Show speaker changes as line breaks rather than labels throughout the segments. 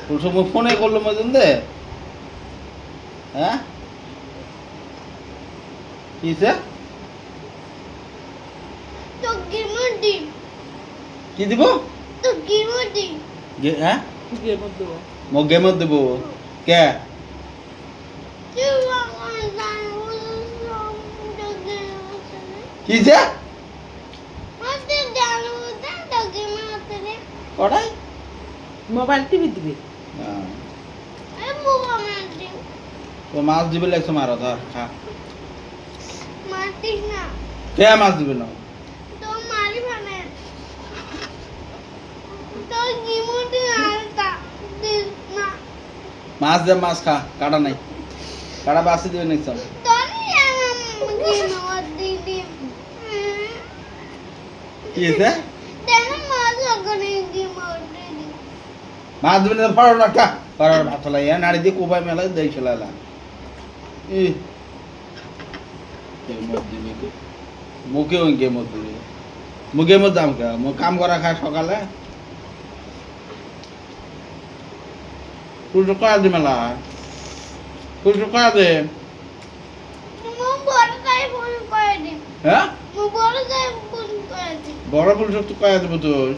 পুরুষ ফোনে করলো মজন দে হ্যাঁ কিসে কি দিব হ্যাঁ গেমত দেব কে কিসে কটাই
মোবাইল টিভি দিবে
তো মাছ দিবে লাগছে মারো ধর খা কে মাছ দিবে না মাছ দে মাছ খা কাটা নাই কাটা বাসি দিবে নেক্সট কি হয়েছে মাছ দিবে না ফড় না খা ফড় ভাত লাই নাড়ি দিয়ে কোপাই মেলা দেই চলালা মুখে ওই গেম দিবে মুখে মত দাম কা কাম করা খায় সকালে তুই কয়া দে মেলা তুই কয়া দে হ্যাঁ বড় পুলিশ তো কয়া দেবো তুই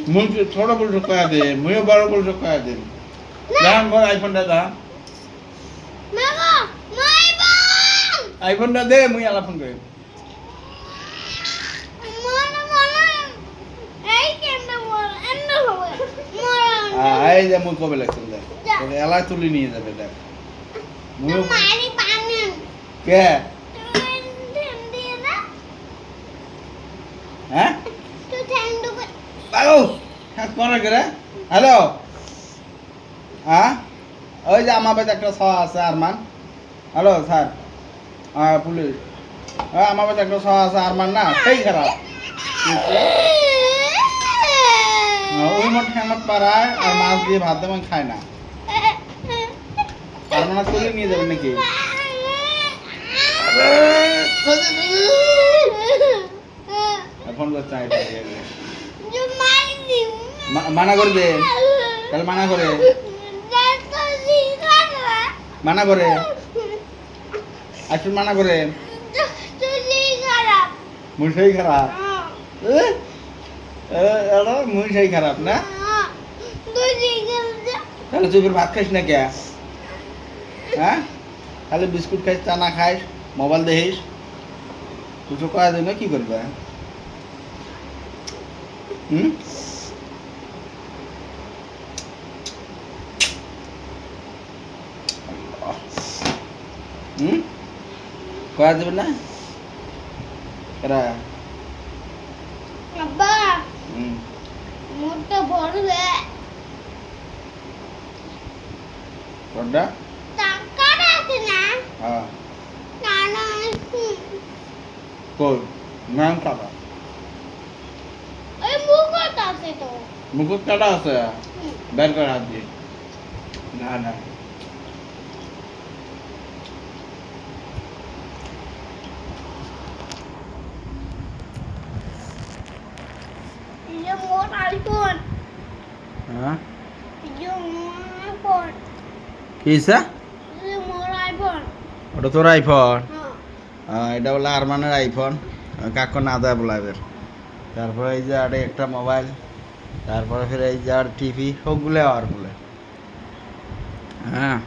মুই ছোট পুলিশ কয়া দে মুইও বড় পুলিশ কয়া দে দাম বড় আইফোনটা দা আইফোনটা দে মুই আলা ফোন করে এই যে মুই কবে লাগছিল দেখ তোকে এলা তুলি নিয়ে যাবে দেখ মুই কে হ্যাঁ আও হ্যাঁ কোন করে হ্যালো হ্যাঁ ওই যে আমার বাড়িতে একটা সহ আছে আরমান হ্যালো স্যার হ্যাঁ পুলিশ হ্যাঁ আমার বাড়িতে একটা সহ আছে আরমান না সেই খারাপ ওই মত হেমত পাড়ায় আর মাছ দিয়ে ভাত দেবেন খায় না আর মানে তুলে নিয়ে যাবেন নাকি ফোন করছে মানা করে দে তাহলে মানা করে আসুন মানা করে মুশাই খারাপ মুশাই খারাপ না তাহলে তুই ভাত খাইস না কে হ্যাঁ খালি বিস্কুট খাইস চানা খাইস মোবাইল দেখিস কিছু করা যায় না কি করবে হুম হুম করা যাবে না এরা
মোটা বড়
বড়টা
টাকা আছে না
হ্যাঁ
না না
কই নাম টাকা
ওই মুকুট আছে তো
মুকুট কাটা আছে বের কর হাত দিয়ে না না
ये मोर आईफोन
হ্যাঁ
ये मोर आईफोन
কিসা
ये मोर आईफोन
ওটা তোর আইফোন
हाँ
এটা বলে আরমানের আইফোন কাকু না দেয় বলাবে তারপরে এই যে আর একটা মোবাইল তারপরে ফির এই যে আর টিভি সবগুলো আর বলে হ্যাঁ